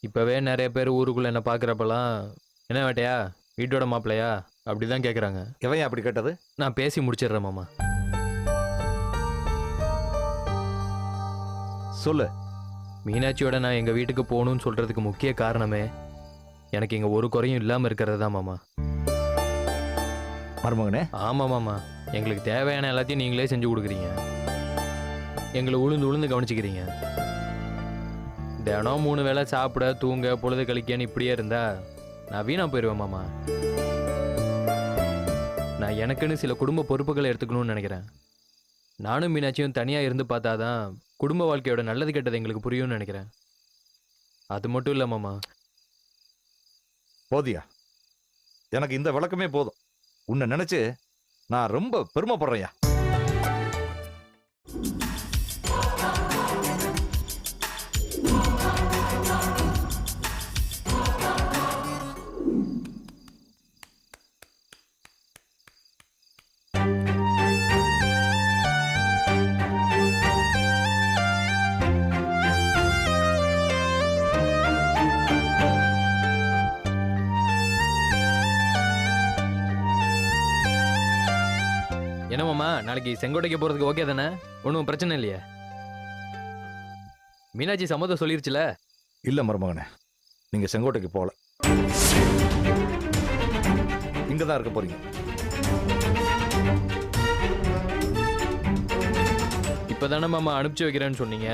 இப்பவே நிறைய பேர் ஊருக்குள்ள என்ன பாக்குறப்பெல்லாம் என்ன வேட்டையா வீட்டோட மாப்பிள்ளையா அப்படிதான் கேக்குறாங்க. எவன் அப்படி கேட்டது? நான் பேசி முடிச்சிடுறேன் மாமா. சொல்லு. மீனாட்சியோட நான் எங்க வீட்டுக்கு போகணும்னு சொல்றதுக்கு முக்கிய காரணமே எனக்கு இங்க ஒரு குறையும் இல்லாம இருக்கிறது தான் மாமா. மருமகனே. ஆமா மாமா, எங்களுக்கு தேவையான எல்லாத்தையும் நீங்களே செஞ்சு கொடுக்குறீங்க, எங்களை உளுந்து உளுந்து கவனிச்சுக்கிறீங்க. தினம் 3 வேளை சாப்பிட தூங்க பொழுது கழிக்கன்னு இப்படியே இருந்தா நான் வீணா போயிடுவேன் மாமா. நான் எனக்குன்னு சில குடும்ப பொறுப்புகளை எடுத்துக்கணும்னு நினைக்கிறேன். நானும் மீனாட்சியும் தனியா இருந்து பார்த்தாதான் குடும்ப வாழ்க்கையோட நல்லது கெட்டது எங்களுக்கு புரியும்னு நினைக்கிறேன். அது மட்டும் இல்ல மாமா. போதியா, எனக்கு இந்த விளக்கமே போதும். உன்னை நினைச்சு நான் ரொம்ப பெருமைப்படுறேயா. என்ன மாமா, நாளைக்கு செங்கோட்டைக்கு போறதுக்கு ஓகே தானே? ஒன்றும் பிரச்சனை இல்லையா? மீனாட்சி சம்மதம் சொல்லிருச்சுல? இல்ல மருமகனே, நீங்க செங்கோட்டைக்கு போகல, இங்கதான் இருக்க போறீங்க. இப்பதானே மாமா அனுப்பிச்சு வைக்கிறேன்னு சொன்னீங்க,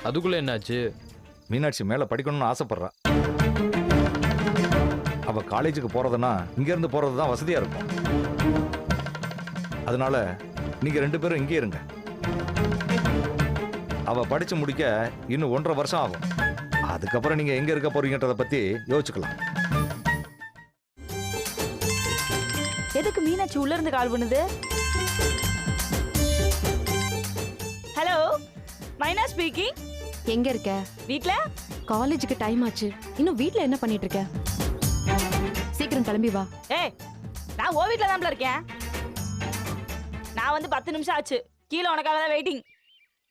அதுக்குள்ள என்னாச்சு? மீனாட்சி மேல படிக்கணும்னு ஆசைப்படுறா. அவ காலேஜுக்கு போறதுன்னா இங்க இருந்து போறதுதான் வசதியா இருக்கும். அதனால நீங்க 2 பேரும் இங்கே இருங்க. அவ படிச்சு முடிக்க இன்னும் 1.5 வருஷம் ஆகும். அதுக்கப்புறம் நீங்க எங்க இருக்க போறீங்கன்றத பத்தி யோசிச்சுக்கலாம். எதுக்கு மீனாட்சி உள்ள இருந்து கால் பண்ணுது? ஹலோ, மைனா ஸ்பீக்கிங். எங்க இருக்க? வீட்ல. காலேஜுக்கு டைம் ஆச்சு, இன்னும் வீட்ல என்ன பண்ணிட்டு இருக்க? சீக்கிரம் கிளம்பி வா. ஏய், நான் ஓ வீட்ல தான் இருக்கேன். நான் வந்து 10 நிமிஷம் ஆச்சு, கீழே உனக்காக தான் வெயிட்டிங்.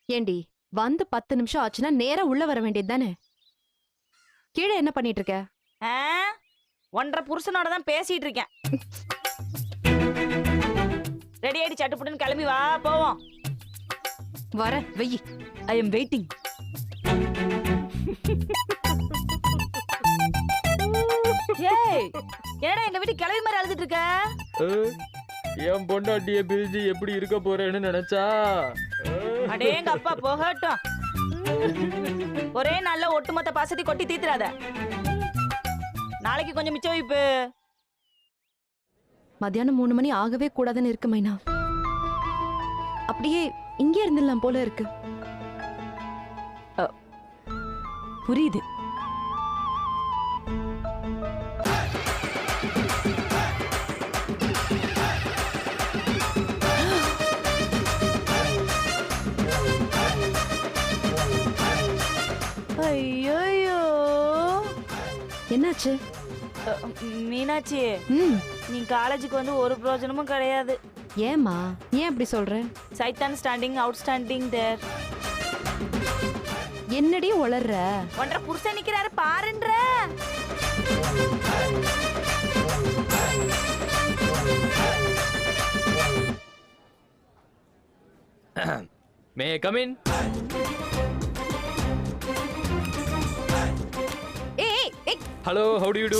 ஏண்டி, வந்து 10 நிமிஷம் ஆச்சுன்னா நேரா உள்ள வர வேண்டியது தானே? கீழே என்ன பண்ணிட்டு இருக்க? ஒன்றரை புருஷனோட தான் பேசிட்டு இருக்கேன். ரெடி ஆயிடு, சட்டுப்புட்டுன்னு கிளம்பி வா, போவோம். வர வெயி. I am waiting. ஏய், என்னடா எங்க வீட்டு கிளவி மாதிரி அழுதுட்டு இருக்க? என் பொண்டாட்டிய பிரிஞ்சு எப்படி இருக்க போறேன்னு நினைச்சா அடேங்க அப்பா, போகட்டும். ஒரே நல்ல ஒட்டுமொத்த பாசத்தை கொட்டி தீத்துறாத. நாளைக்கு கொஞ்சம் மிச்சம் வைப்பு. மத்தியானம் 3 மணி ஆகவே கூடாதுன்னு இருக்கு மைனா. அப்படியே இங்கே இருந்துடலாம் போல இருக்கு. புரியுது. ஐயோ, என்னாச்சு? மீனாட்சி, நீ காலேஜுக்கு வந்து ஒரு பிரயோஜனமும் கிடையாது. ஏமா, ஏன் அப்படி சொல்ற? சைத்தான் ஸ்டாண்டிங் அவுட் ஸ்டாண்டிங் தேர். என்னடி உளர்ற? ஒன்றரை புருஷன் நிக்கிறாரு பாருன்ற. May I come in? Hello, how do you do?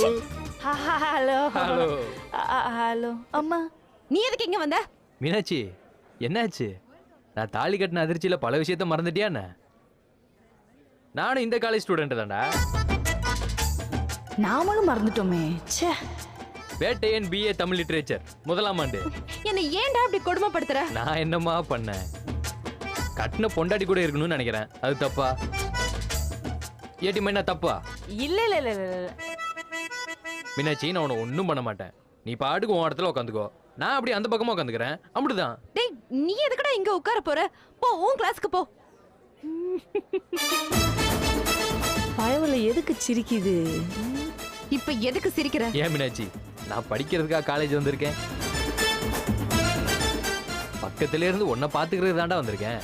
Hello hello hello. அம்மா, நீ எதுக்கு இங்க வந்த? மீனாட்சி, என்னாச்சு? நான் தாலி கட்டின அதிர்ச்சியில பல விஷயத்த மறந்துட்டியா என்ன? நானும் இந்த காலேஜ் ஸ்டூடெண்ட் தான்டா. நாமளும் மறந்துட்டோமே. ச்சே. வேட்டையன் BA தமிழ் லிட்டரேச்சர் முதலாம் ஆண்டு. என்ன ஏன்டா இப்படி கொடுமைப்படுத்துற? நான் என்னமா பண்ணேன்? கட்டின பொண்டாட்டி கூட இருக்கணும்னு நினைக்கிறேன், அது தப்பா? ஏட்டி மைனா தப்பா? இல்ல இல்ல இல்ல இல்ல. மீனாட்சி, நான் உன்னை ஒன்றும் பண்ண மாட்டேன். நீ பாட்டுக்கு உன் இடத்துல உட்காந்துக்கோ, நான் அப்படி அந்த பக்கமா உட்காந்துக்கிறேன். அப்படிதான். டேய், நீ எதுக்குடா இங்க உட்கார போற? போ, உன் கிளாஸ்க்கு போ. பயவுல எதுக்கு சிரிக்குது? இப்ப எதுக்கு சிரிக்கிற? ஏன் மீனாட்சி, நான் படிக்கிறதுக்காக காலேஜ் வந்திருக்கேன். பக்கத்துல இருந்து உன்னை பாத்துக்கிறது தாண்டா வந்திருக்கேன்.